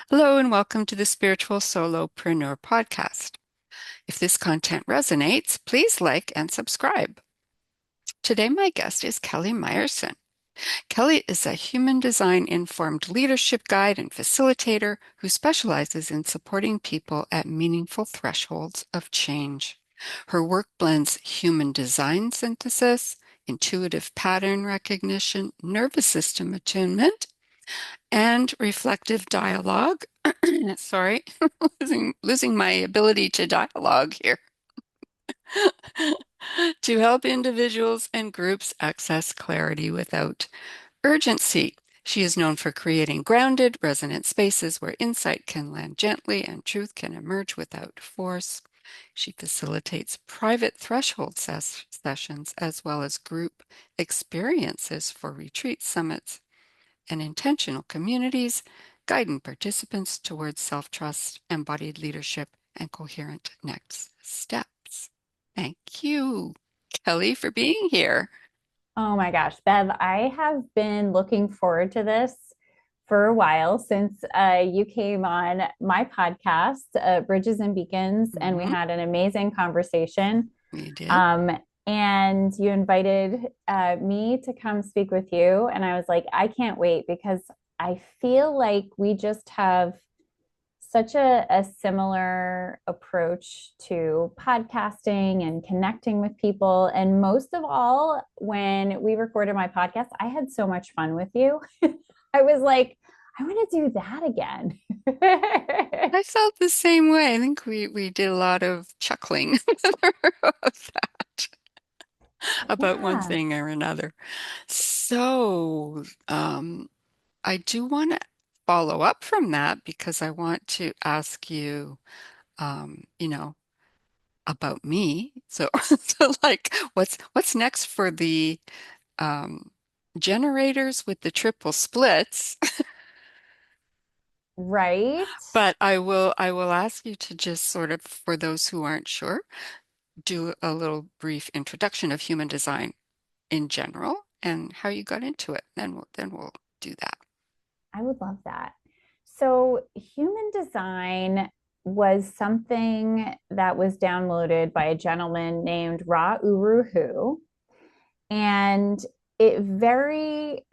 Hello and welcome to the Spiritual Solopreneur Podcast. If this content resonates, please like and subscribe. Today, my guest is Kelly Myerson. Kelly is a human design informed leadership guide and facilitator who specializes in supporting people at meaningful thresholds of change. Her work blends human design synthesis, intuitive pattern recognition, nervous system attunement, and reflective dialogue. Sorry, losing my ability to dialogue here. To help individuals and groups access clarity without urgency. She is known for creating grounded, resonant spaces where insight can land gently and truth can emerge without force. She facilitates private threshold sessions as well as group experiences for retreat summits and intentional communities, guiding participants towards self-trust, embodied leadership, and coherent next steps. Thank you, Kelly, for being here. Oh my gosh, Bev, I have been looking forward to this for a while since you came on my podcast, Bridges and Beacons, and we Mhm, had an amazing conversation. we did. Um, and you invited me to come speak with you. And I was like, I can't wait because I feel like we just have such a similar approach to podcasting and connecting with people. And most of all, when we recorded my podcast, I had so much fun with you. I was like, I want to do that again. I felt the same way. I think we did a lot of chuckling of that about one Yeah. thing or another. So, I do want to follow up from that because I want to ask you, um, you know, about me. So, so like, what's next for the um, generators with the triple splits? Right. But I will ask you to just sort of, for those who aren't sure, do a little brief introduction of human design in general and how you got into it. Then we'll do that. I would love that. So, human design was something that was downloaded by a gentleman named Ra Uru Hu. And it very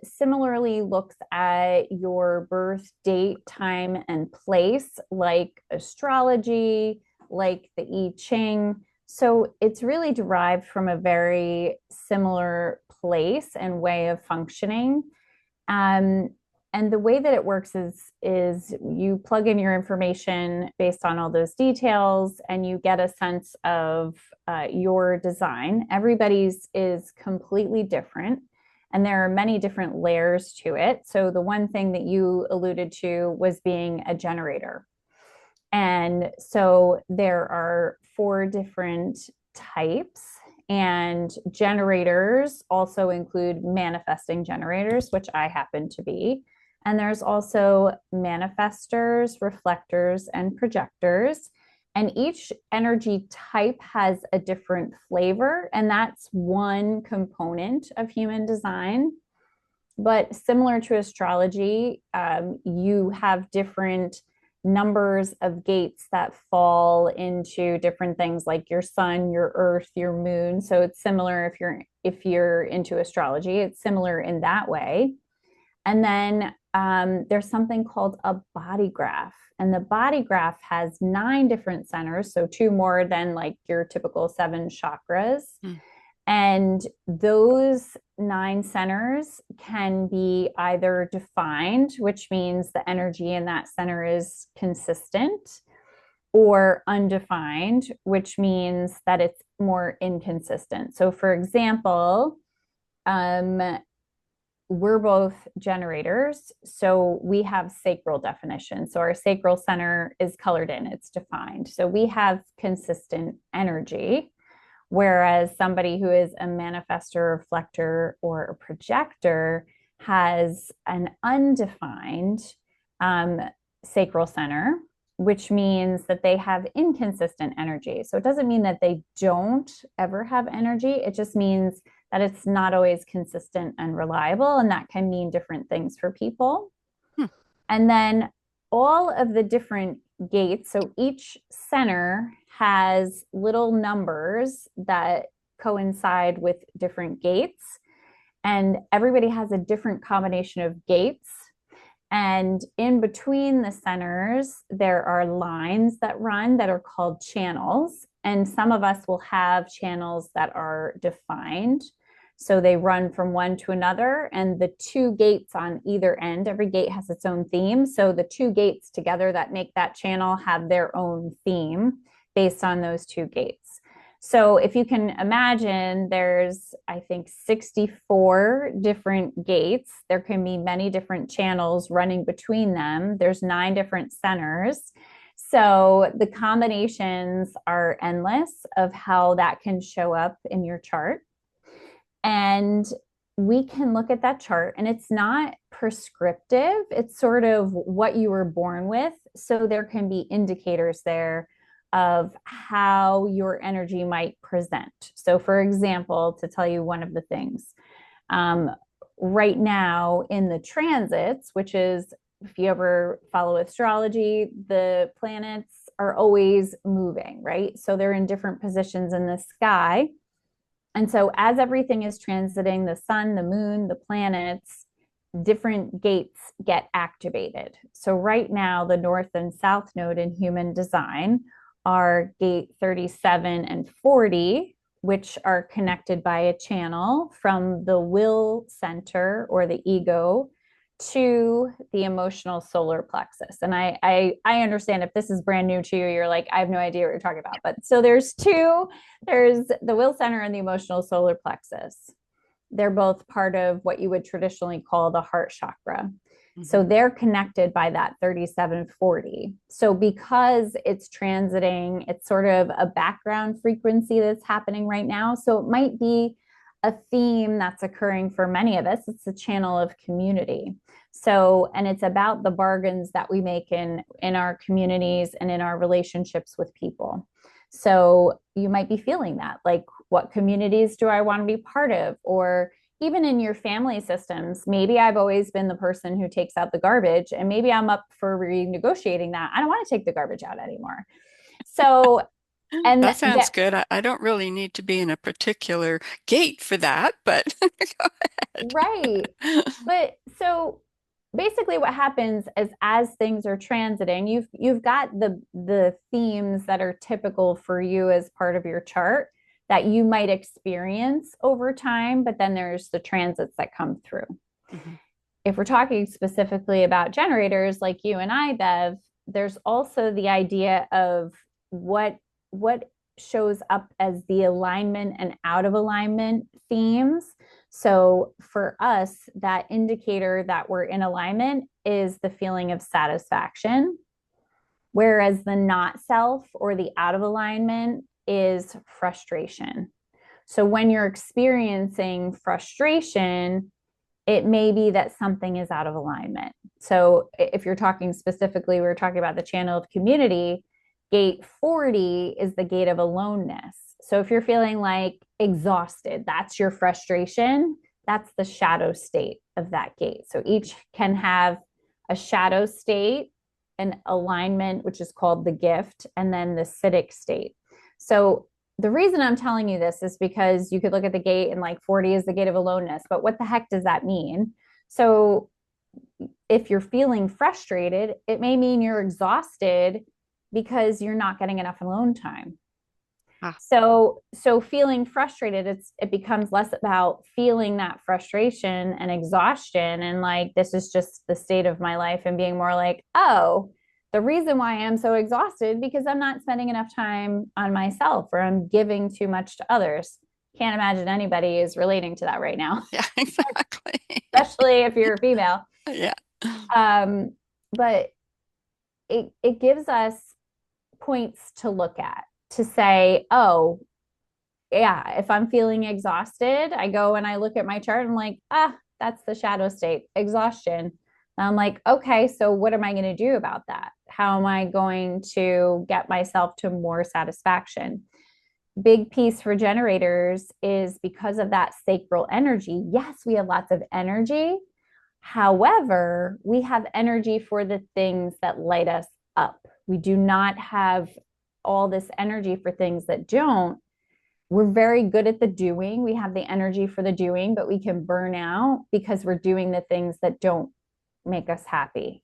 similarly looks at your birth date, time, and place, like astrology, like the I Ching. So it's really derived from a very similar place and way of functioning. Um, and the way that it works is you plug in your information based on all those details, and you get a sense of your design. Everybody's is completely different, and there are many different layers to it. So the one thing that you alluded to was being a generator. And so there are four different types, and generators also include manifesting generators, which I happen to be. And there's also manifestors, reflectors, and projectors. And each energy type has a different flavor, and that's one component of human design. But similar to astrology, you have different numbers of gates that fall into different things like your sun, your earth, your moon. So it's similar if you're into astrology, it's similar in that way. And then there's something called a body graph. And the body graph has 9 different centers, so two more than like your typical 7 chakras. Hmm. And those 9 centers can be either defined, which means the energy in that center is consistent, or undefined, which means that it's more inconsistent. So, for example, um, we're both generators, so we have sacral definition. So, our sacral center is colored in, it's defined. So, we have consistent energy. Whereas somebody who is a manifestor, reflector, or a projector has an undefined um, sacral center, which means that they have inconsistent energy. So it doesn't mean that they don't ever have energy. It just means that it's not always consistent and reliable. And that can mean different things for people. Hmm. And then all of the different gates, so each center has little numbers that coincide with different gates, and everybody has a different combination of gates. And in between the centers, there are lines that run that are called channels. And some of us will have channels that are defined. So they run from one to another, and the two gates on either end, every gate has its own theme. So the two gates together that make that channel have their own theme based on those two gates. So if you can imagine, there's, I think, 64 different gates. There can be many different channels running between them. There's 9 different centers. So the combinations are endless of how that can show up in your chart. And we can look at that chart, and it's not prescriptive. It's sort of what you were born with. So there can be indicators there of how your energy might present. So, for example, to tell you one of the things, right now in the transits, which is, if you ever follow astrology, the planets are always moving, right? So they're in different positions in the sky. And so as everything is transiting, the sun, the moon, the planets, different gates get activated. So right now, the north and south node in human design are gate 37 and 40, which are connected by a channel from the will center or the ego to the emotional solar plexus. And I understand if this is brand new to you, you're like, I have no idea what you're talking about. But so there's the will center and the emotional solar plexus. They're both part of what you would traditionally call the heart chakra. So they're connected by that 3740. So because it's transiting, it's sort of a background frequency that's happening right now. So it might be a theme that's occurring for many of us. It's a channel of community. So, and it's about the bargains that we make in our communities and in our relationships with people. So you might be feeling that, like, what communities do I want to be part of? Or even in your family systems, maybe I've always been the person who takes out the garbage, and maybe I'm up for renegotiating that. I don't want to take the garbage out anymore. So, and That sounds that, good. I don't really need to be in a particular gate for that, but go right. ahead. But so basically what happens is, as things are transiting, you've got the themes that are typical for you as part of your chart that you might experience over time, but then there's the transits that come through. Mhm. If we're talking specifically about generators like you and I, Bev, there's also the idea of what shows up as the alignment and out of alignment themes. So for us, that indicator that we're in alignment is the feeling of satisfaction, whereas the not self or the out of alignment is frustration. So when you're experiencing frustration, it may be that something is out of alignment. So if you're talking specifically, we were talking about the channel of community, gate 40 is the gate of aloneness. So if you're feeling like exhausted, that's your frustration. That's the shadow state of that gate. So each can have a shadow state, an alignment, which is called the gift, and then the acidic state. So the reason I'm telling you this is because you could look at the gate and, like, 40 is the gate of aloneness, but what the heck does that mean? So if you're feeling frustrated, it may mean you're exhausted because you're not getting enough alone time. Ah, So feeling frustrated, it becomes less about feeling that frustration and exhaustion and, like, this is just the state of my life, and being more like, oh, the reason why I'm so exhausted because I'm not spending enough time on myself, or I'm giving too much to others. Can't imagine anybody is relating to that right now, yeah, exactly. especially if you're a female. Yeah. Um, but it gives us points to look at, to say, oh, yeah, if I'm feeling exhausted, I go and I look at my chart and I'm like, that's the shadow state, exhaustion. And I'm like, okay, so what am I going to do about that? How am I going to get myself to more satisfaction? Big piece for generators is, because of that sacral energy. Yes, we have lots of energy. However, we have energy for the things that light us up. We do not have all this energy for things that don't. We're very good at the doing. We have the energy for the doing, but we can burn out because we're doing the things that don't make us happy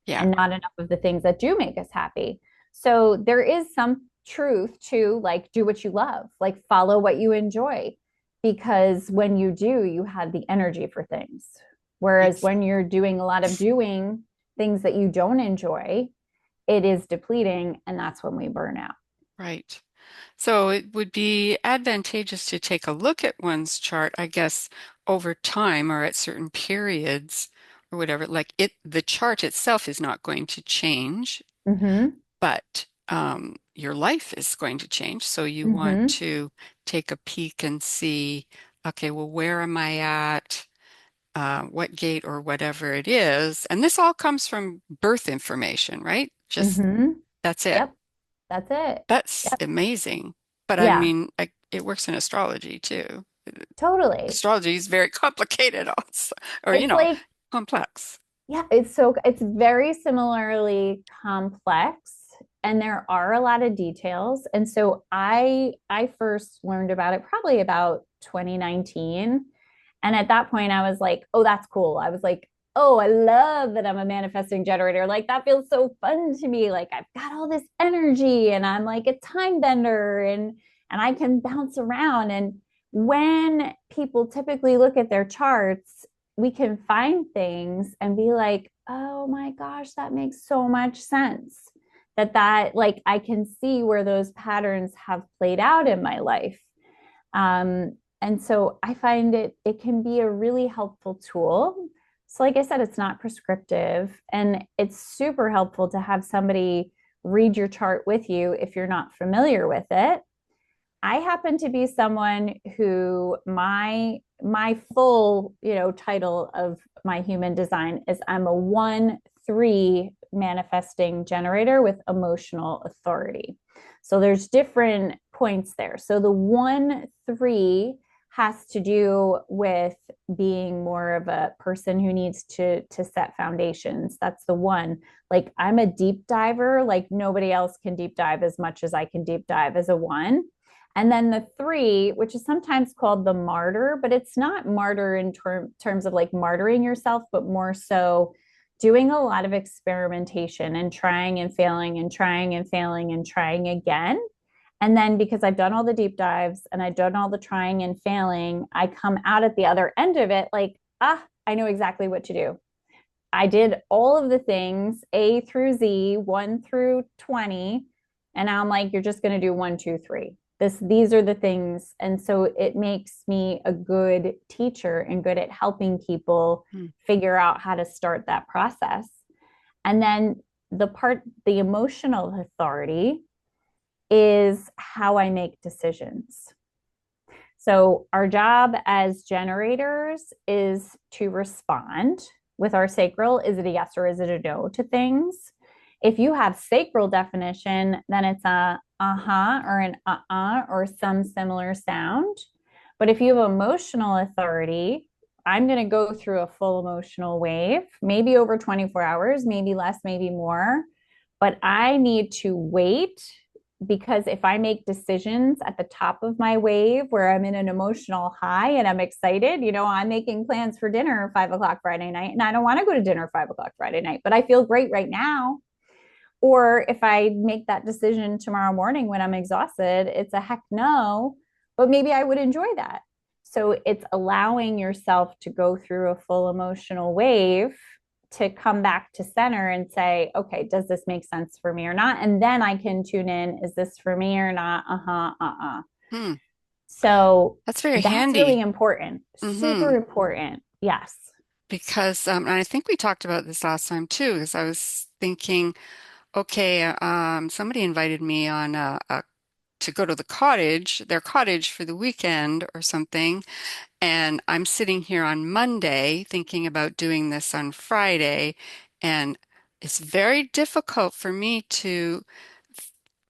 Yeah, and not enough of the things that do make us happy. So there is some truth to like do what you love, like follow what you enjoy, because when you do, you have the energy for things. Whereas ex when you're doing a lot of doing things that you don't enjoy, it is depleting, and that's when we burn out. right. So it would be advantageous to take a look at one's chart, I guess, over time or at certain periods or whatever. Like the chart itself is not going to change, Mm-hmm. but your life is going to change. So you want Mm-hmm. to take a peek and see, okay, well, where am I at? What gate or whatever it is. And this all comes from birth information, right? Just Mm-hmm. that's it. Yep. That's it. That's Yep. amazing. But I Yeah, mean, it works in astrology too. totally. Astrology is very complicated also, or It's like complex. yeah, it's very similarly complex and there are a lot of details. And so I first learned about it probably about 2019. And at that point I was like, "Oh, that's cool." I was like, "Oh, I love that I'm a manifesting generator. Like that feels so fun to me. Like I've got all this energy and I'm like a time bender and I can bounce around." And when people typically look at their charts, we can find things and be like, oh my gosh, that makes so much sense. That like I can see where those patterns have played out in my life. And so I find it can be a really helpful tool. So like I said, it's not prescriptive and it's super helpful to have somebody read your chart with you if you're not familiar with it. I happen to be someone who my full, title of my human design is I'm a 1-3 manifesting generator with emotional authority. So there's different points there. So the 1-3 has to do with being more of a person who needs to set foundations. That's the one. Like I'm a deep diver, like nobody else can deep dive as much as I can deep dive as a one. And then the 3, which is sometimes called the martyr, but it's not martyr in terms of like martyring yourself, but more so doing a lot of experimentation and trying and failing and trying and failing and trying again. And then because I've done all the deep dives and I've done all the trying and failing, I come out at the other end of it like, I know exactly what to do. I did all of the things A through Z, 1 through 20. And now I'm like, you're just going to do 1, 2, 3. These are the things. And so it makes me a good teacher and good at helping people Hmm. figure out how to start that process. And then the emotional authority is how I make decisions. So, our job as generators is to respond with our sacral. Is it a yes or is it a no to things? If you have sacral definition, then it's a uh-huh or an uh-uh or some similar sound. But if you have emotional authority, I'm going to go through a full emotional wave, maybe over 24 hours, maybe less, maybe more. But I need to wait because if I make decisions at the top of my wave where I'm in an emotional high and I'm excited, I'm making plans for dinner 5 o'clock Friday night and I don't want to go to dinner 5 o'clock Friday night, but I feel great right now. Or if I make that decision tomorrow morning when I'm exhausted, it's a heck no, but maybe I would enjoy that. So it's allowing yourself to go through a full emotional wave to come back to center and say, okay, does this make sense for me or not? And then I can tune in, is this for me or not? Hmm. So That's very that's really handy. important, Hmm. super important. Yes. Because, and I think we talked about this last time too, because I was thinking, okay, somebody invited me on to go to their cottage for the weekend or something. And I'm sitting here on Monday thinking about doing this on Friday. And it's very difficult for me to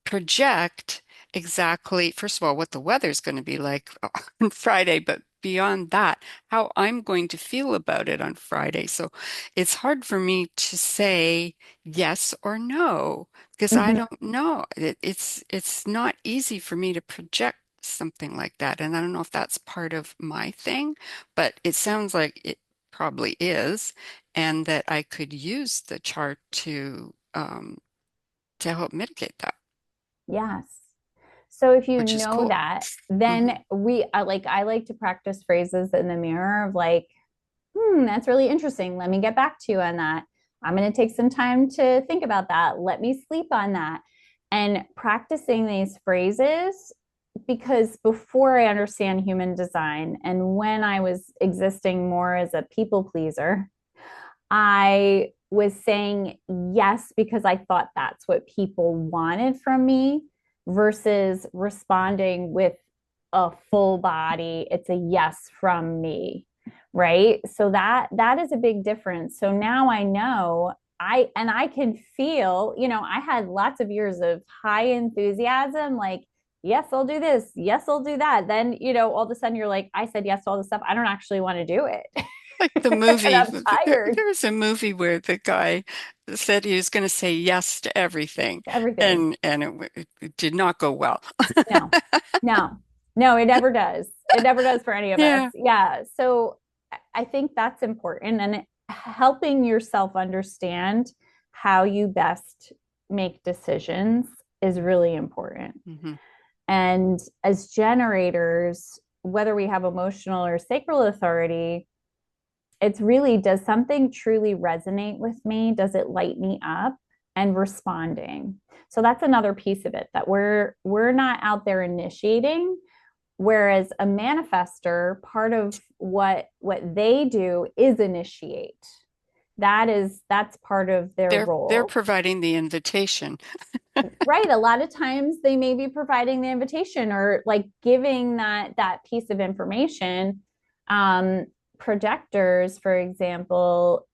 project exactly, first of all, what the weather's going to be like on Friday, but beyond that, how I'm going to feel about it on Friday. So it's hard for me to say yes or no because I Mhm. don't know. It's not easy for me to project something like that. And I don't know if that's part of my thing, but it sounds like it probably is, and that I could use the chart to help mitigate that, Yes. So if you which is know cool. that, Hmm. then I like to practice phrases in the mirror of like, that's really interesting. Let me get back to you on that. I'm going to take some time to think about that. Let me sleep on that. And practicing these phrases, because before I understand human design and when I was existing more as a people pleaser, I was saying yes because I thought that's what people wanted from me versus responding with a full body. It's a yes from me, right? So that is a big difference. So now I know I can feel, I had lots of years of high enthusiasm, like yes, I'll do this. Yes, I'll do that. Then, all of a sudden you're like, I said yes to all this stuff. I don't actually want to do it. Like the And movie, I'm tired there was a movie where the guy said he was going to say yes to everything, to everything. and it did not go well. No, no, no, it never does. It never does for any of us. Yeah. Yeah. So I think that's important. And helping yourself understand how you best make decisions is really important. Hmm. And as generators, whether we have emotional or sacral authority, it's really, does something truly resonate with me? Does it light me up? And responding. So that's another piece of it, that we're not out there initiating. Whereas a manifester, part of what they do is initiate. That's part of their They're role. providing the invitation. Right. A lot of times they may be providing the invitation or like giving that piece of information. Um, Projectors, for example,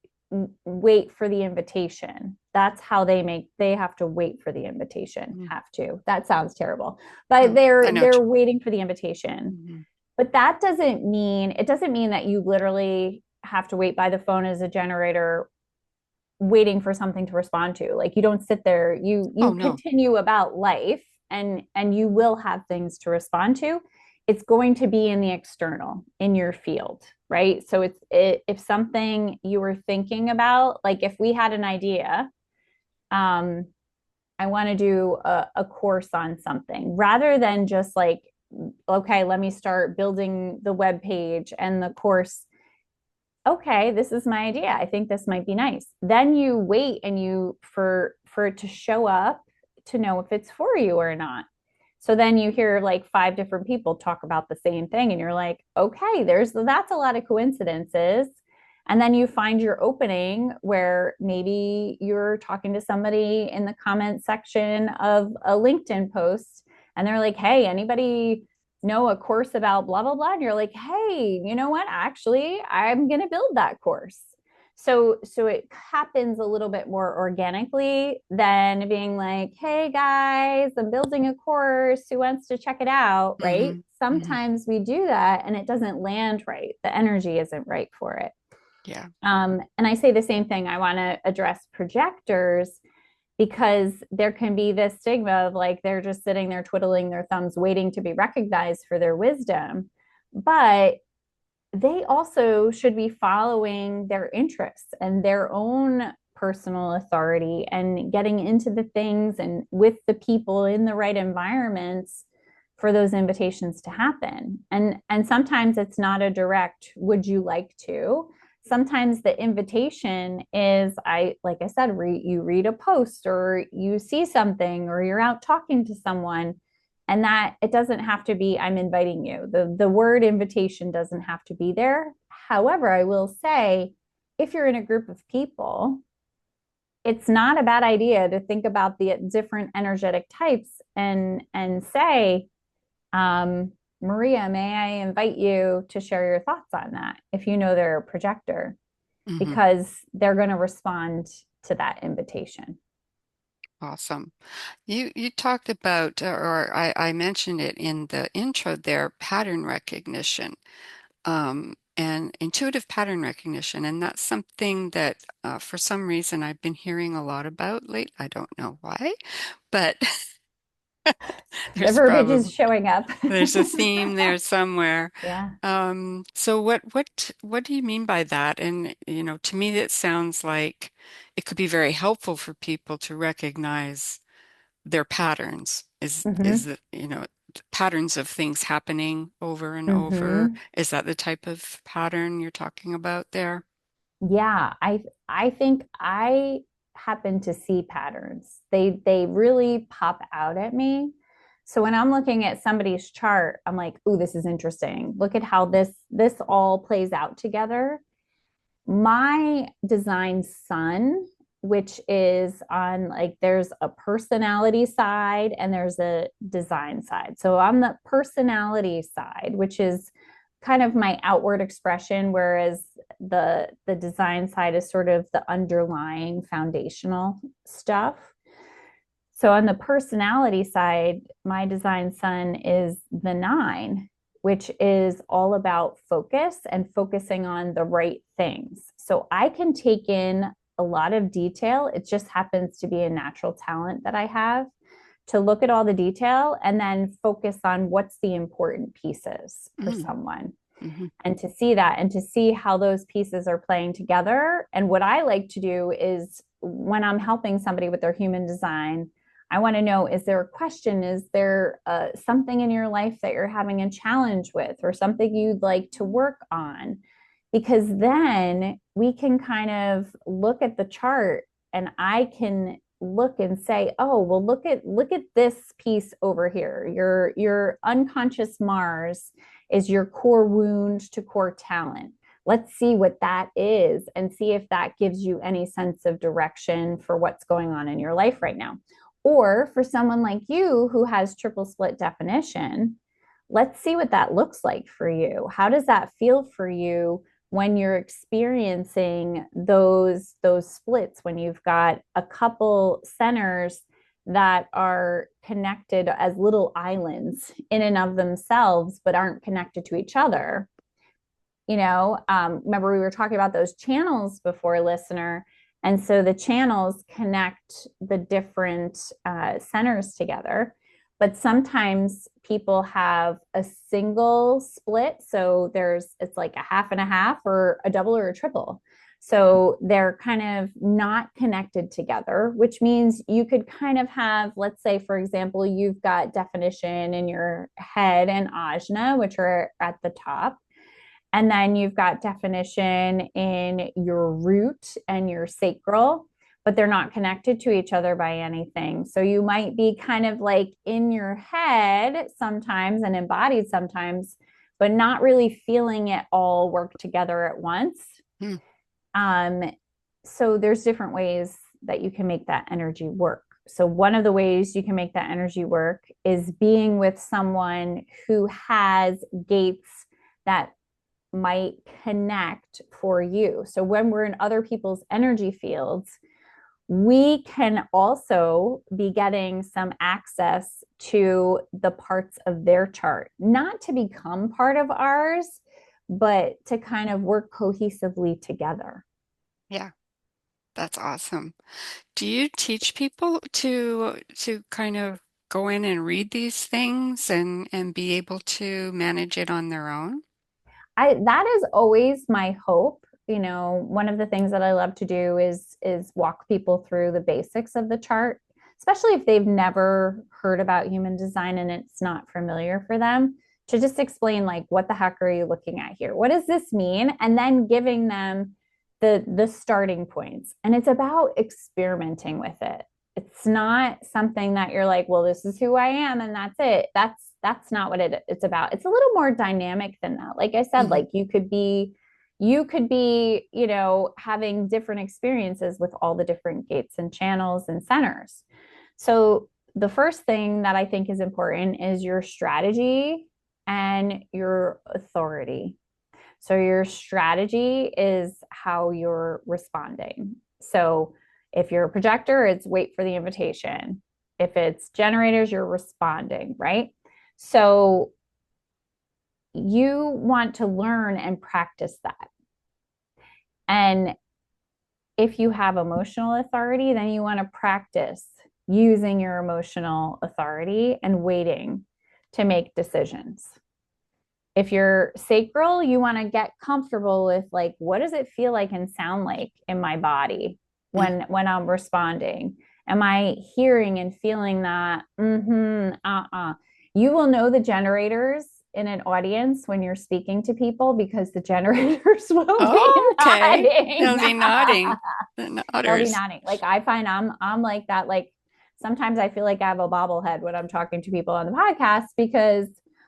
wait for the invitation. That's how they have to wait for the invitation. Mm. Have to. That sounds terrible. But Oh, I they're know. they're waiting for the invitation. Mhm. But that doesn't mean that you literally have to wait by the phone as a generator waiting for something to respond to. Like you don't sit there, you Oh no. continue about life, and you will have things to respond to. It's going to be in the external, in your field, right? So if something you were thinking about, like if we had an idea, um I want to do a course on something, rather than just like, okay, let me start building the web page and the course. Okay, this is my idea. I think this might be nice. Then you wait and you for it to show up to know if it's for you or not. So then you hear like five different people talk about the same thing and you're like, okay, that's a lot of coincidences. And then you find your opening where maybe you're talking to somebody in the comment section of a LinkedIn post and they're like, hey, anybody know a course about blah blah blah, and you're like, hey, you know what, actually I'm going to build that course. So it happens a little bit more organically than being like, hey guys, I'm building a course, who wants to check it out, right? Hmm. Hmm. Sometimes we do that and it doesn't land right, the energy isn't right for it. Yeah. And I say the same thing, I want to address projectors, because there can be this stigma of like they're just sitting there twiddling their thumbs waiting to be recognized for their wisdom, but they also should be following their interests and their own personal authority and getting into the things and with the people in the right environments for those invitations to happen. And sometimes it's not a direct would you like to. Sometimes the invitation is, I like I said, you read a post or you see something or you're out talking to someone, and that it doesn't have to be I'm inviting you. The word invitation doesn't have to be there. However, I will say, if you're in a group of people, it's not a bad idea to think about the different energetic types and say, Maria, may I invite you to share your thoughts on that, if you know they're a projector, Hmm. because they're going to respond to that invitation. Awesome. You talked about, or I mentioned it in the intro there, pattern recognition. and intuitive pattern recognition. And that's something that for some reason I've been hearing a lot about late. I don't know why, but The there's verbiage is probably showing up. there's a theme there somewhere. Yeah. So what do you mean by that? And to me, it sounds like it could be very helpful for people to recognize their patterns. Is Hmm. that, patterns of things happening over and over. Hmm. Is that the type of pattern you're talking about there? Yeah, I think I happen to see patterns. They really pop out at me. So when I'm looking at somebody's chart, I'm like, "Ooh, this is interesting. Look at how this all plays out together." My design sun, which is on like there's a personality side and there's a design side. So I'm the personality side, which is kind of my outward expression, whereas the design side is sort of the underlying foundational stuff. So on the personality side, my design sun is the nine, which is all about focus and focusing on the right things. So I can take in a lot of detail. It just happens to be a natural talent that I have to look at all the detail and then focus on what's the important pieces for Mm, someone hmm and to see that and to see how those pieces are playing together. And what I like to do is when I'm helping somebody with their human design, I want to know, is there a question? Is there something in your life that you're having a challenge with or something you'd like to work on? Because then we can kind of look at the chart and I can look and say, oh, well, look at this piece over here. Your unconscious Mars is your core wound to core talent. Let's see what that is and see if that gives you any sense of direction for what's going on in your life right now. Or for someone like you who has triple split definition, let's see what that looks like for you. How does that feel for you when you're experiencing those splits, when you've got a couple centers that are connected as little islands in and of themselves, but aren't connected to each other. Remember we were talking about those channels before, listener. And so the channels connect the different centers together. But sometimes people have a single split. So it's like a half and a half or a double or a triple. So they're kind of not connected together, which means you could kind of have, let's say, for example, you've got definition in your head and ajna, which are at the top. And then you've got definition in your root and your sacral, but they're not connected to each other by anything. So you might be kind of like in your head sometimes and embodied sometimes, but not really feeling it all work together at once. mm, Um, so there's different ways that you can make that energy work. So one of the ways you can make that energy work is being with someone who has gates that might connect for you. So when we're in other people's energy fields, we can also be getting some access to the parts of their chart, not to become part of ours, but to kind of work cohesively together. Yeah, that's awesome. Do you teach people to kind of go in and read these things and be able to manage it on their own? That is always my hope. One of the things that I love to do is walk people through the basics of the chart, especially if they've never heard about human design and it's not familiar for them, to just explain like what the heck are you looking at here? What does this mean? And then giving them the starting points. And it's about experimenting with it. It's not something that you're like, well, this is who I am and that's it. That's not what it's about. It's a little more dynamic than that. Like I said, Hmm like you could be, having different experiences with all the different gates and channels and centers. So the first thing that I think is important is your strategy and your authority. So your strategy is how you're responding. So if you're a projector, it's wait for the invitation. If it's generators, you're responding, right? So you want to learn and practice that. And if you have emotional authority, then you want to practice using your emotional authority and waiting to make decisions. If you're sacral, you want to get comfortable with, like, what does it feel like and sound like in my body Mm. when I'm responding? Am I hearing and feeling that? You will know the generators in an audience when you're speaking to people, because the generators will be Oh, okay. nodding. They'll be nodding. The They'll be nodders. nodding. Like, I find I'm like that. Like, sometimes I feel like I have a bobblehead when I'm talking to people on the podcast, because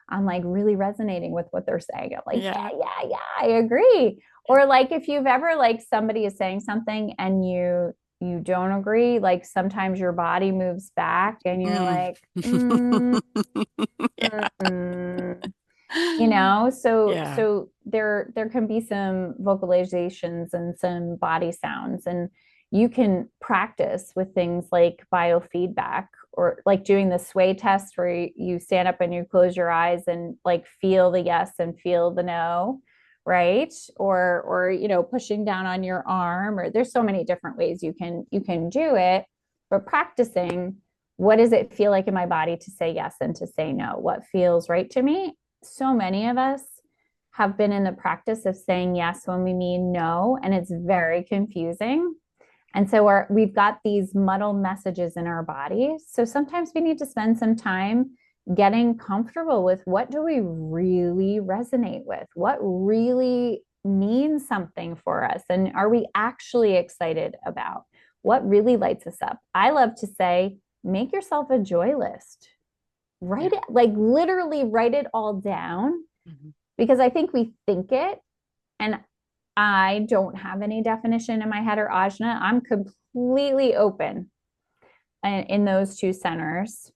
I'm like really resonating with what they're saying. I'm like, Yeah. yeah, I agree. Or like, if you've ever, like, somebody is saying something and you don't agree, like sometimes your body moves back and you're Mm. like, Yeah. mm, so Yeah. there can be some vocalizations and some body sounds, and you can practice with things like biofeedback, or like doing the sway test where you stand up and you close your eyes and like feel the yes and feel the no, right? Or pushing down on your arm, or there's so many different ways you can do it. But practicing, what does it feel like in my body to say yes and to say no? What feels right to me? So many of us have been in the practice of saying yes when we mean no, and it's very confusing. And so we've got these muddled messages in our body. So sometimes we need to spend some time getting comfortable with, what do we really resonate with? What really means something for us? And are we actually excited about what really lights us up? I love to say, make yourself a joy list. Write Yeah. it, like literally write it all down, Mhm. because I think we think it, and I don't have any definition in my head or ajna. I'm completely open in those two centers.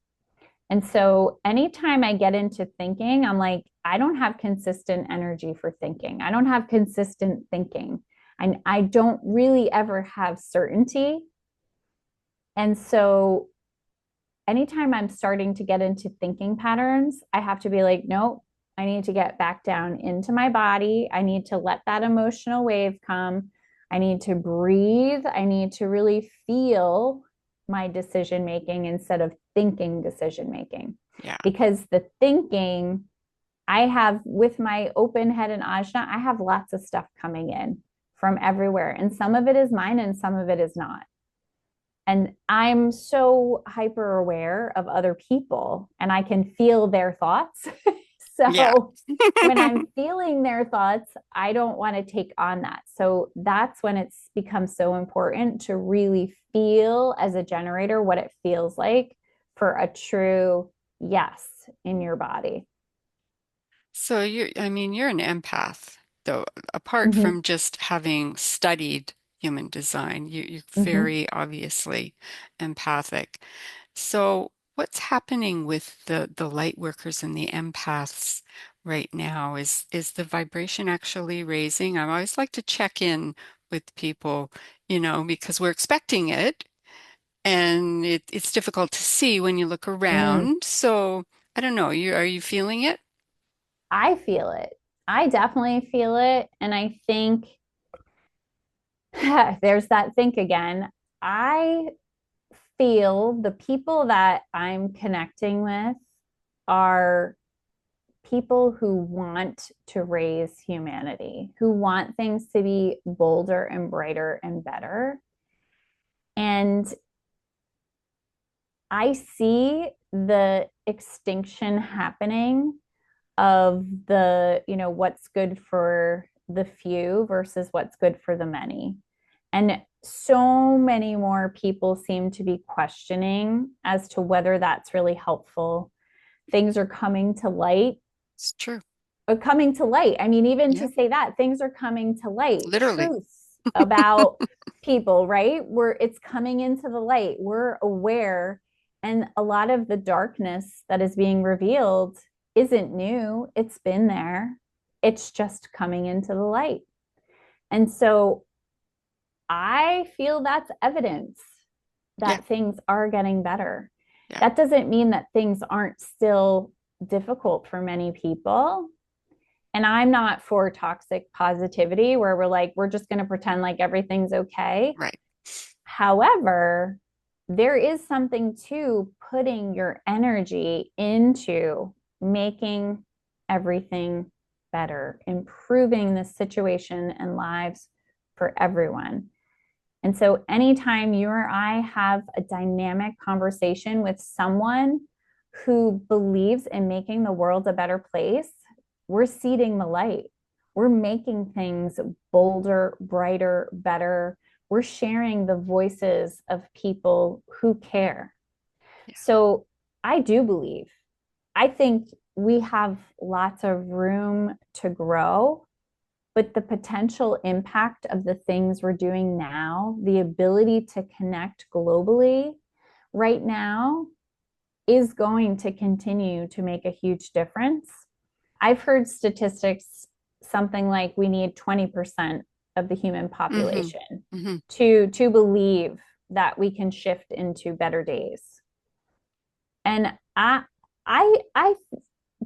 And so anytime I get into thinking, I'm like, I don't have consistent energy for thinking. I don't have consistent thinking. I don't really ever have certainty. And so anytime I'm starting to get into thinking patterns, I have to be like, nope, I need to get back down into my body. I need to let that emotional wave come. I need to breathe. I need to really feel my decision making instead of thinking decision making. Yeah. Because the thinking, I have, with my open head and ajna, I have lots of stuff coming in from everywhere. And some of it is mine and some of it is not. And I'm so hyper aware of other people, and I can feel their thoughts. Yeah. So when I'm feeling their thoughts, I don't want to take on that. So that's when it's become so important to really feel, as a generator, what it feels like for a true yes in your body. So you're an empath, though, apart Mm-hmm. from just having studied human design, you're Mm-hmm. very obviously empathic. So what's happening with the light workers and the empaths right now? Is the vibration actually raising? I always like to check in with people, because we're expecting it, and it's difficult to see when you look Mm. around. So I don't know, are you feeling it? I feel it. I definitely feel it. And I think there's that think again. I feel the people that I'm connecting with are people who want to raise humanity, who want things to be bolder and brighter and better. And I see the extinction happening of what's good for the few versus what's good for the many. And so many more people seem to be questioning as to whether that's really helpful. Things are coming to light. It's true. Coming to light. I mean, even to Yeah, say that, things are coming to light. literally. Truths about people, right? Where it's coming into the light. We're aware. And a lot of the darkness that is being revealed isn't new, it's been there. It's just coming into the light. And so I feel that's evidence Yeah, that things are getting better. yeah. That doesn't mean that things aren't still difficult for many people. And I'm not for toxic positivity where we're like, we're just going to pretend like everything's okay. Right. However, there is something to putting your energy into making everything better, improving the situation and lives for everyone. And so, anytime you or I have a dynamic conversation with someone who believes in making the world a better place, we're seeding the light. We're making things bolder, brighter, better. We're sharing the voices of people who care. Yeah. So, I do believe, I think we have lots of room to grow, but the potential impact of the things we're doing now, the ability to connect globally right now is going to continue to make a huge difference. I've heard statistics something like we need 20% of the human Mm-hmm. population Mm-hmm. to believe that we can shift into better days. And I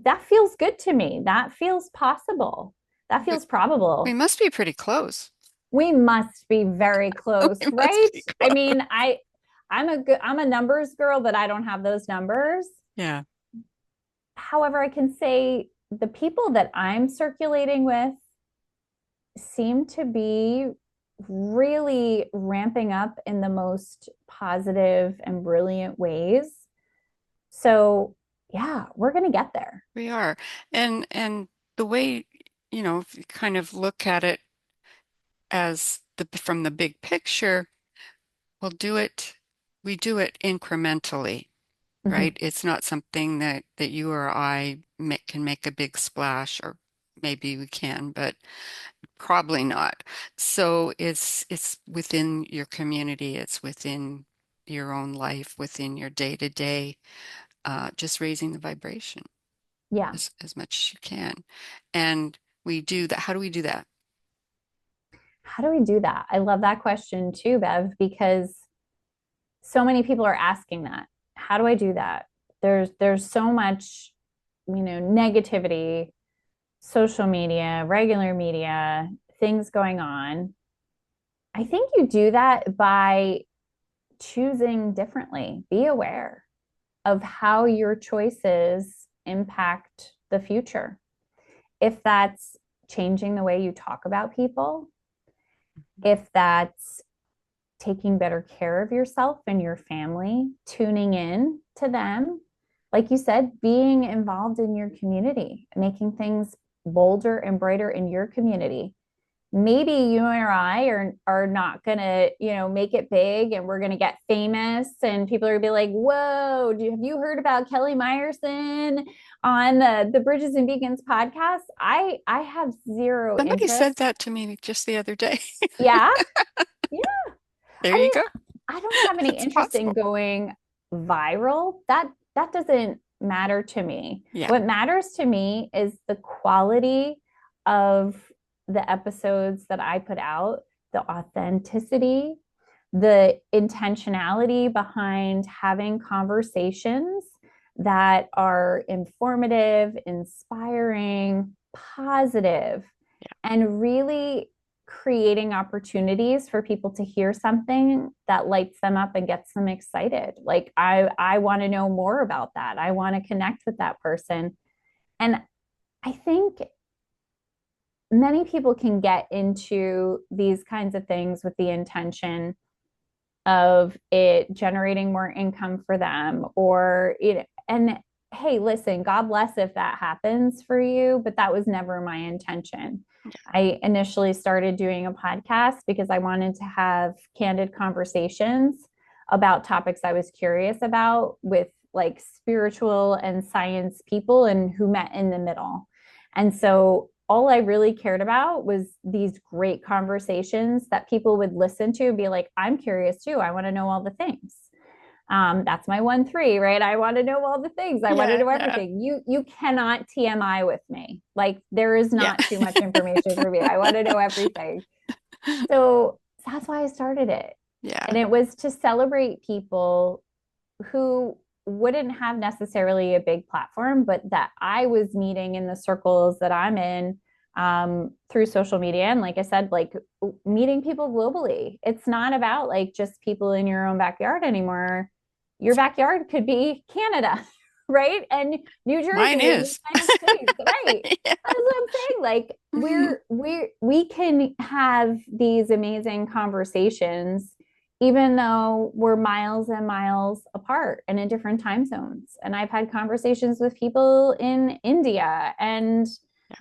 that feels good to me. That feels possible. That We, feels we probable. must be pretty close. We must be very close, We must right? be I close. mean, I'm a numbers girl, but I don't have those numbers. Yeah. However, I can say the people that I'm circulating with seem to be really ramping up in the most positive and brilliant ways. So, yeah, we're going to get there. We are. And the way, if you kind of look at it as from the big picture, we'll do it, we do it incrementally, Mhm. right? It's not something that you or I can make a big splash, or maybe we can, but probably not. So it's within your community, it's within your own life, within your day to day, just raising the vibration Yeah. as much as you can. And we do that. How do we do that? How do we do that? I love that question too, Bev, because so many people are asking that. How do I do that? There's so much, negativity, social media, regular media, things going on. I think you do that by choosing differently. Be aware of how your choices impact the future. If that's changing the way you talk about people, if that's taking better care of yourself and your family, tuning in to them. Like you said, being involved in your community, making things bolder and brighter in your community. Maybe you or I are not gonna, make it big and we're gonna get famous and people are gonna be like, whoa, have you heard about Kelly Myerson on the Bridges and Beacons podcast? I have zero Somebody said interest. that to me just the other day. Yeah. Yeah. There I you mean, go. I don't have any It's interest in possible. going viral. That doesn't matter to me. Yeah. What matters to me is the quality of the episodes that I put out, the authenticity, the intentionality behind having conversations that are informative, inspiring, positive, and really creating opportunities for people to hear something that lights them up and gets them excited. Like I want to know more about that. I want to connect with that person. And I think many people can get into these kinds of things with the intention of it generating more income for them or it and hey, listen, God bless if that happens for you, but that was never my intention. I initially started doing a podcast because I wanted to have candid conversations about topics I was curious about with like spiritual and science people and who met in the middle. And so all I really cared about was these great conversations that people would listen to and be like, I'm curious too. I want to know all the things. That's my 1-3, right? I want to know all the things. I want to Yeah. know Yeah. everything. You cannot TMI with me. Like there is Yeah. not too much information for me. I want to know everything. So that's why I started it. Yeah. And it was to celebrate people who wouldn't have necessarily a big platform, but that I was meeting in the circles that I'm in through social media. And like I said, like meeting people globally. It's not about like just people in your own backyard anymore. Your backyard could be Canada, right? And New Mine Jersey in the is. United States, right? Yeah. That's what I'm saying. Like Mhm. we can have these amazing conversations even though we're miles and miles apart and in different time zones. And I've had conversations with people in India and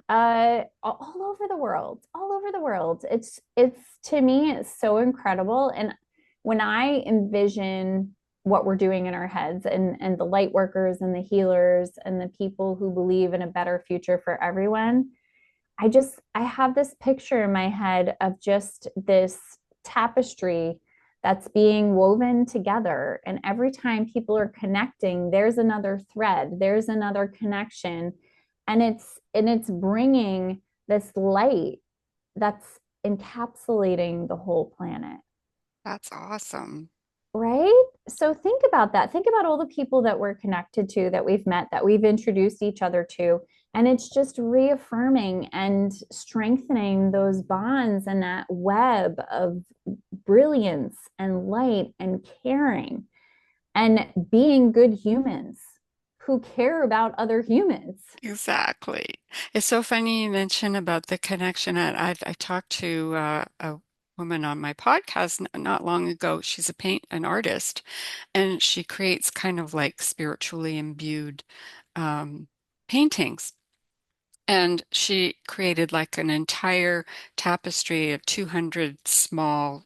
all over the world, all over the world. It's to me, it's so incredible. And when I envision what we're doing in our heads and the light workers and the healers and the people who believe in a better future for everyone, I have this picture in my head of just this tapestry that's being woven together. And every time people are connecting, there's another thread, there's another connection. And it's bringing this light that's encapsulating the whole planet. That's awesome. Right? So think about that. Think about all the people that we're connected to, that we've met, that we've introduced each other to. And it's just reaffirming and strengthening those bonds and that web of brilliance and light and caring and being good humans who care about other humans. Exactly. It's so funny you mention about the connection. I talked to a woman on my podcast not long ago. She's an artist, and she creates kind of like spiritually imbued um, paintings. And she created like an entire tapestry of 200 small,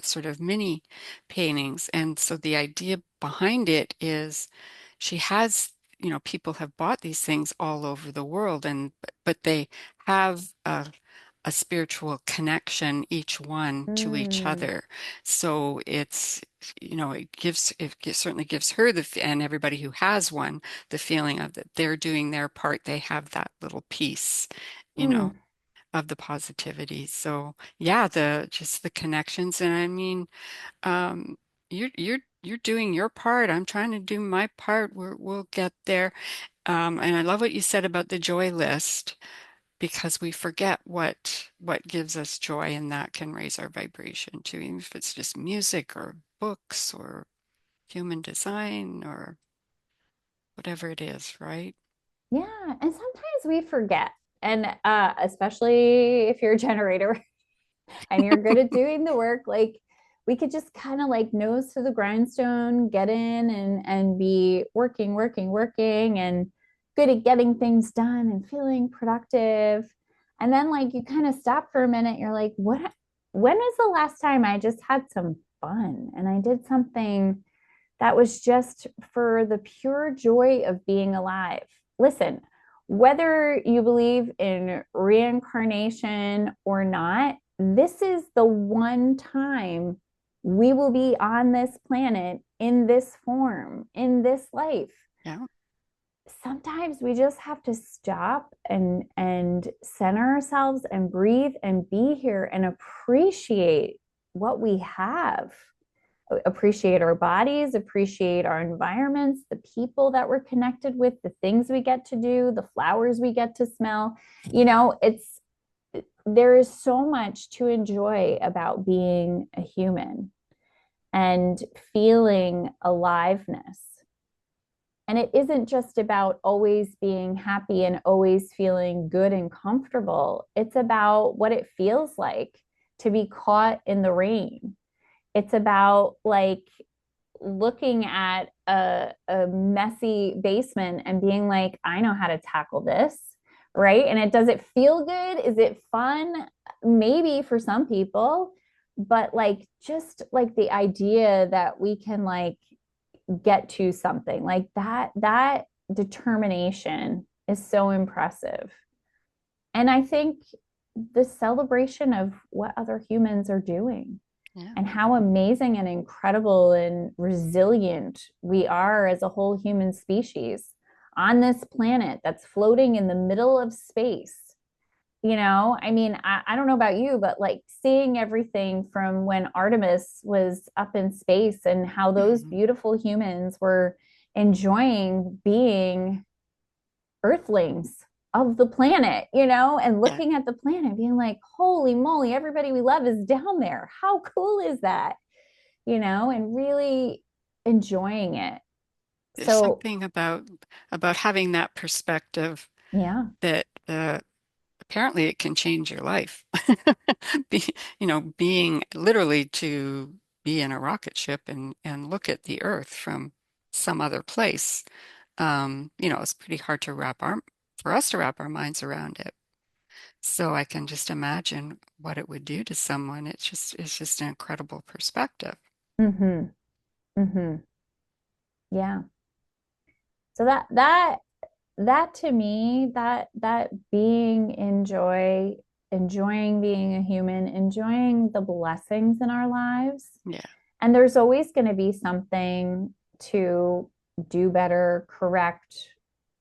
sort of mini paintings. And so the idea behind it is she has, people have bought these things all over the world, and but they have a spiritual connection, each one to each Mm, other. So it certainly gives her and everybody who has one the feeling of that they're doing their part. They have that little piece, you know, mm. of the positivity. So yeah, just the connections. And I mean, um, you're doing your part. I'm trying to do my part. We'll get there. And I love what you said about the joy list because we forget what gives us joy, and that can raise our vibration too, even if it's just music or books or human design or whatever it is, right? Yeah. And sometimes we forget. And especially if you're a generator and you're good at doing the work, like we could just kind of like nose to the grindstone, get in and be working, working, working, and good at getting things done and feeling productive. And then like you kind of stop for a minute, you're like, what when was the last time I just had some fun and I did something that was just for the pure joy of being alive? Listen, whether you believe in reincarnation or not, this is the one time we will be on this planet in this form, in this life. Yeah. Sometimes we just have to stop and center ourselves and breathe and be here and appreciate what we have, appreciate our bodies, appreciate our environments, the people that we're connected with, the things we get to do, the flowers we get to smell. It's there is so much to enjoy about being a human and feeling aliveness. And it isn't just about always being happy and always feeling good and comfortable. It's about what it feels like to be caught in the rain. It's about like looking at a messy basement and being like, I know how to tackle this, right? And does it feel good? Is it fun? Maybe for some people, but like just like the idea that we can like get to something like that determination is so impressive. And I think the celebration of what other humans are doing Yeah. and how amazing and incredible and resilient we are as a whole human species on this planet that's floating in the middle of space. I mean, I don't know about you, but like seeing everything from when Artemis was up in space and how those Mhm. beautiful humans were enjoying being earthlings of the planet, and Yeah. looking at the planet, being like, holy moly, everybody we love is down there. How cool is that? And really enjoying it. There's So, something about having that perspective yeah. that apparently it can change your life. Be, being literally to be in a rocket ship and look at the Earth from some other place. It's pretty hard for us to wrap our minds around it. So I can just imagine what it would do to someone. It's just an incredible perspective. Mm-hmm. Mm-hmm. Yeah. So that to me, that being enjoying being a human, enjoying the blessings in our lives. Yeah. And there's always going to be something to do better, correct,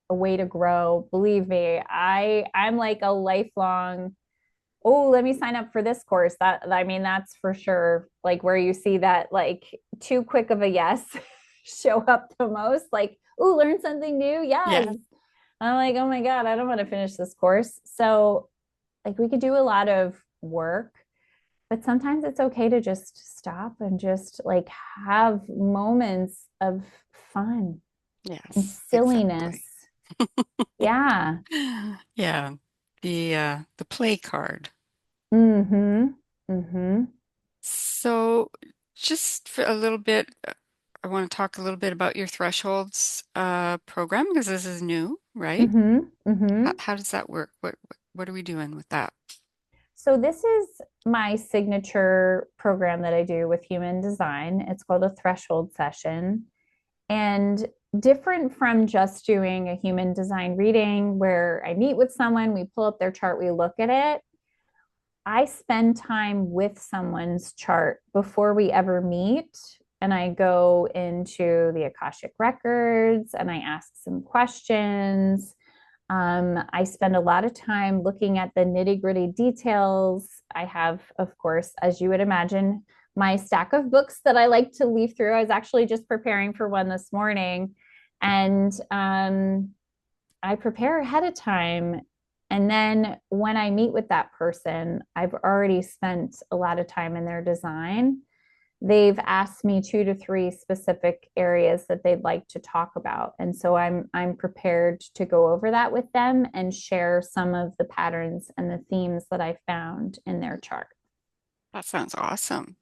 a way to grow. Believe me, I'm like a lifelong, oh, let me sign up for this course. That, I mean, that's for sure like where you see that like too quick of a yes show up the most. Like, oh, learn something new. Yes. Yeah. I'm like, oh my God, I don't want to finish this course. So, like, we could do a lot of work, but sometimes it's okay to just stop and just like have moments of fun and Yes, silliness. exactly. Yeah. Yeah. The play card. Mm-hmm. Mm-hmm. So just for a little bit, I want to talk a little bit about your thresholds program because this is new, right? Mm-hmm. Mm-hmm. How does that work? What are we doing with that? So this is my signature program that I do with human design. It's called a threshold session. And different from just doing a human design reading where I meet with someone, we pull up their chart, we look at it. I spend time with someone's chart before we ever meet. And I go into the Akashic records and I ask some questions. I spend a lot of time looking at the nitty gritty details. I have, of course, as you would imagine, my stack of books that I like to leaf through. I was actually just preparing for one this morning, and I prepare ahead of time. And then when I meet with that person, I've already spent a lot of time in their design. They've asked me 2 to 3 specific areas that they'd like to talk about. And so I'm prepared to go over that with them and share some of the patterns and the themes that I found in their chart. That sounds awesome.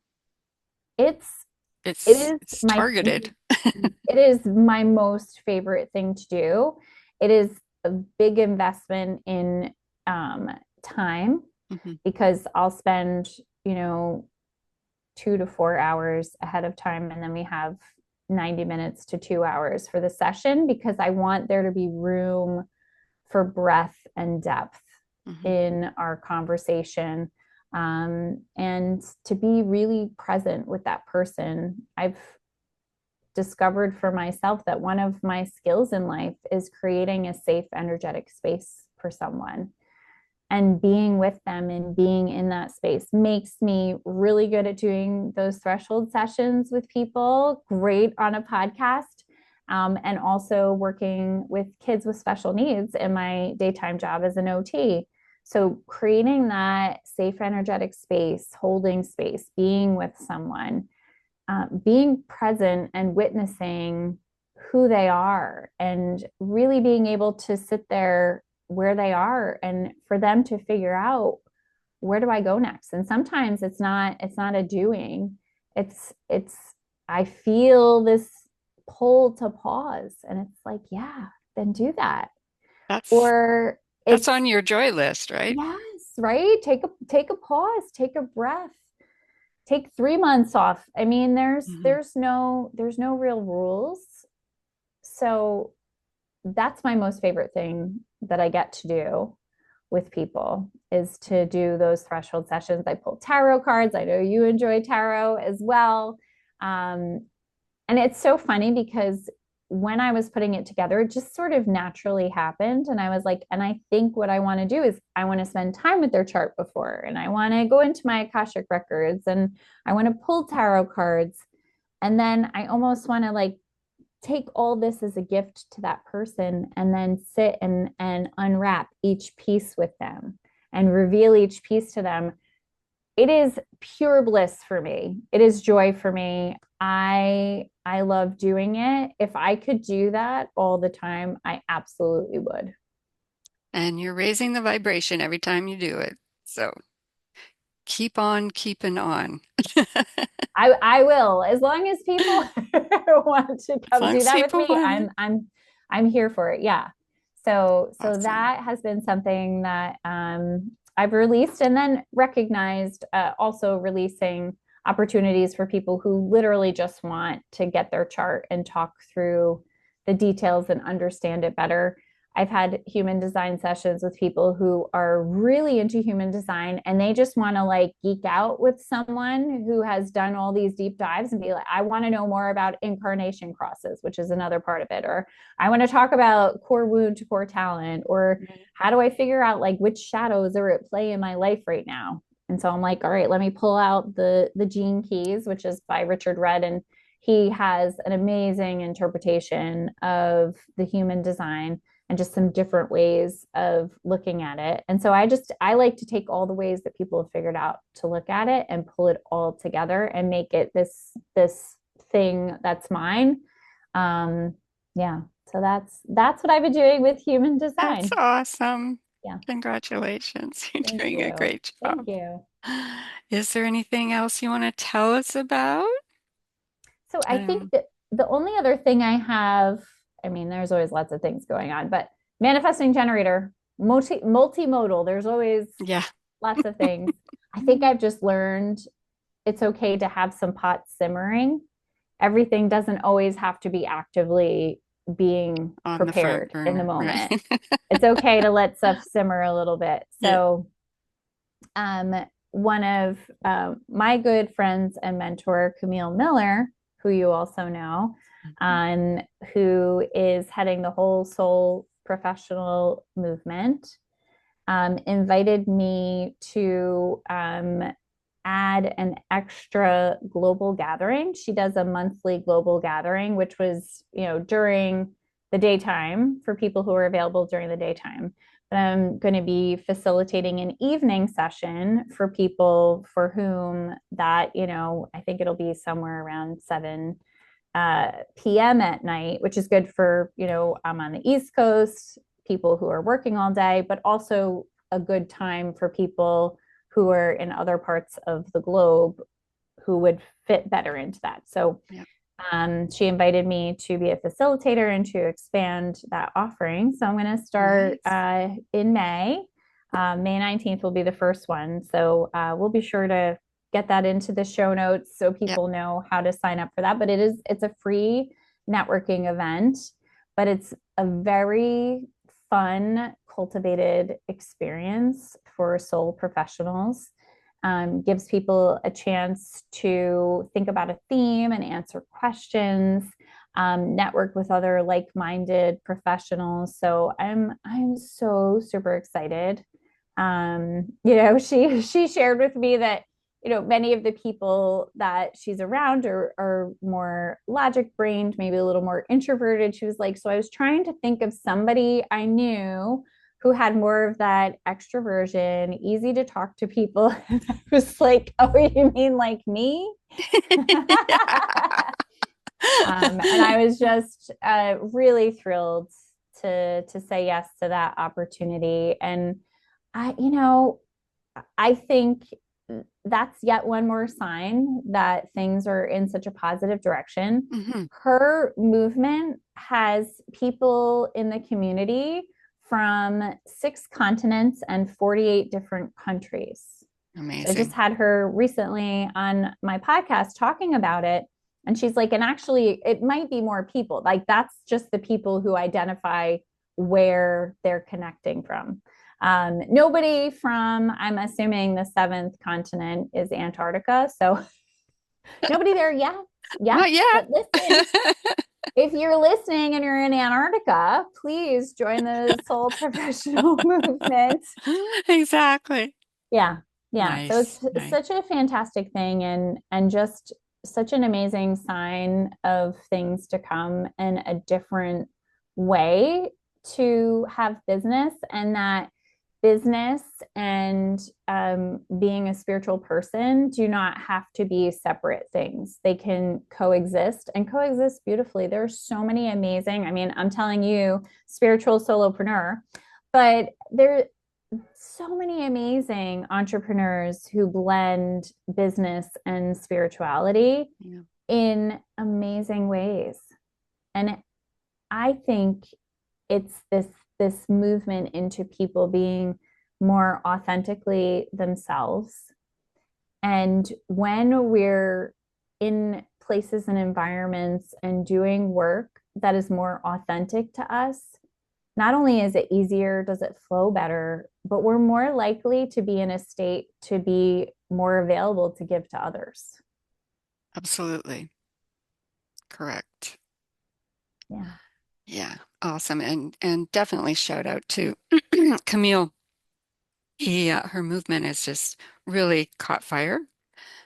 It's it It's is it's my targeted. it is my most favorite thing to do. It is a big investment in um, time Hmm. because I'll spend, you know, 2 to 4 hours ahead of time. And then we have 90 minutes to 2 hours for the session because I want there to be room for breadth and depth Hmm. in our conversation, and to be really present with that person. I've discovered for myself that one of my skills in life is creating a safe, energetic space for someone, and being with them and being in that space makes me really good at doing those threshold sessions with people, great on a podcast, and also working with kids with special needs in my daytime job as an OT. So, creating that safe, energetic space, holding space, being with someone, being present and witnessing who they are, and really being able to sit there where they are and for them to figure out, where do I go next? And sometimes it's not a doing. It's I feel this pull to pause, and it's like, yeah, then do that. That's Or that's it's, on your joy list, right? yes, right? Take a pause, take a breath, take 3 months off. I mean, there's Hmm. there's no there's no real rules. So that's my most favorite thing that I get to do with people, is to do those threshold sessions. I pull tarot cards. I know you enjoy tarot as well. Um, and it's so funny because when I was putting it together, it just sort of naturally happened. And I was like, and I think what I want to do is I want to spend time with their chart before, and I want to go into my Akashic records, and I want to pull tarot cards. And then I almost want to like take all this as a gift to that person and then sit and unwrap each piece with them and reveal each piece to them. It is pure bliss for me. It is joy for me. I love doing it. If I could do that all the time, I absolutely would. And you're raising the vibration every time you do it. So keep on keeping on. I will, as long as people want to As come long do as that with people me. want it. I'm here for it. Yeah. So Awesome. that has been something that I've released and then recognized, also releasing opportunities for people who literally just want to get their chart and talk through the details and understand it better. I've had human design sessions with people who are really into human design and they just want to like geek out with someone who has done all these deep dives and be like, I want to know more about incarnation crosses, which is another part of it. Or I want to talk about core wound to core talent, or how do I figure out like which shadows are at play in my life right now? And so I'm like, all right, let me pull out the Gene Keys, which is by Richard Rudd, and he has an amazing interpretation of the human design and just some different ways of looking at it. And so I like to take all the ways that people have figured out to look at it and pull it all together and make it this thing that's mine. Um, yeah. So that's what I've been doing with human That's design. awesome. Yeah. Congratulations. You're Thank doing a you. great Thank job. you. Is there anything else you want to tell us about? So I think Um, that the only other thing I have, I mean, there's always lots of things going on, but manifesting generator, multimodal, there's always yeah. lots of things. I think I've just learned it's okay to have some pots simmering. Everything doesn't always have to be actively being On the front prepared in the burner, right? moment. It's okay to let stuff simmer a little bit. Yeah. So, um, one of my good friends and mentor, Camille Miller, who you also know, um, who is heading the whole soul professional movement, invited me to add an extra global gathering. She does a monthly global gathering, which was, during the daytime for people who are available during the daytime. But I'm going to be facilitating an evening session for people for whom that, I think it'll be somewhere around 7 p.m. at night, which is good for, I'm on the East Coast, people who are working all day, but also a good time for people who are in other parts of the globe who would fit better into that. So Yeah. she invited me to be a facilitator and to expand that offering. So I'm going to start Nice. in May. May 19th will be the first one. So we'll be sure to get that into the show notes so Yeah. people know how to sign up for that. But it's a free networking event, but it's a very fun, cultivated experience for soul professionals. Gives people a chance to think about a theme and answer questions, network with other like-minded professionals. So I'm so super excited. She shared with me that many of the people that she's around are more logic brained, maybe a little more introverted. She was like, so I was trying to think of somebody I knew who had more of that extroversion, easy to talk to people. I was like, oh, you mean like me? And I was just really thrilled to say yes to that opportunity. And I think that's yet one more sign that things are in such a positive direction. Mhm. Her movement has people in the community from 6 continents and 48 different countries. So I just Amazing. had her recently on my podcast talking about it. And she's like, and actually, it might be more people. Like, that's just the people who identify where they're connecting from. Nobody from, I'm assuming, the seventh continent is Antarctica. So nobody there yet. Yet. Not yet. But listen, if you're listening and you're in Antarctica, please join the Soul Professional Movement. Exactly. Yeah. Yeah. So Nice. it's Nice. such a fantastic thing. And just such an amazing sign of things to come and a different way to have business, and that business and being a spiritual person do not have to be separate things. They can coexist and coexist beautifully. There are so many amazing, I mean, I'm telling you, spiritual solopreneur, but there so many amazing entrepreneurs who blend business and spirituality Yeah. in amazing ways. And I think it's this movement into people being more authentically themselves. And when we're in places and environments and doing work that is more authentic to us, not only is it easier, does it flow better, but we're more likely to be in a state to be more available to give to others. Absolutely. Correct. Yeah. Yeah. Awesome. And definitely shout out to Camille. Her movement has just really caught fire.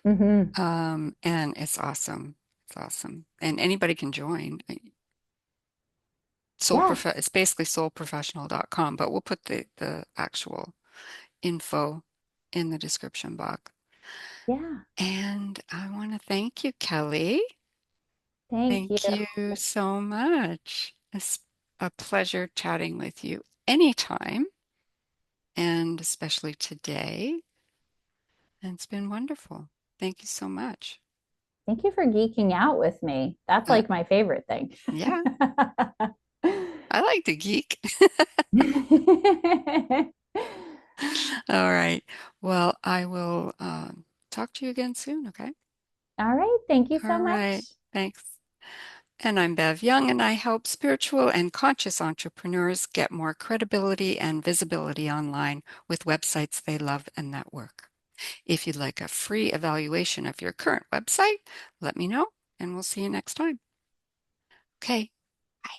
Mm-hmm. And it's awesome. It's awesome. And anybody can join. Yes. It's basically soulprofessional.com, but we'll put the actual info in the description box. Yeah. And I want to thank you, Kelly. Thank you. Thank you so much. It's a pleasure chatting with you anytime, and especially today. And it's been wonderful. Thank you so much. Thank you for geeking out with me. That's Uh, like my favorite thing. yeah, I like to geek. All right. Well, I will talk to you again soon, okay? All right. Thank you All so right. much. Thanks. And I'm Bev Young, and I help spiritual and conscious entrepreneurs get more credibility and visibility online with websites they love and that work. If you'd like a free evaluation of your current website, let me know, and we'll see you next time. Okay. Bye.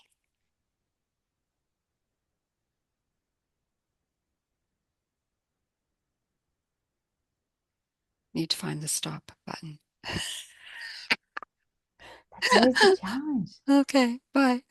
Need to find the stop button. That's always the challenge. Okay. Bye.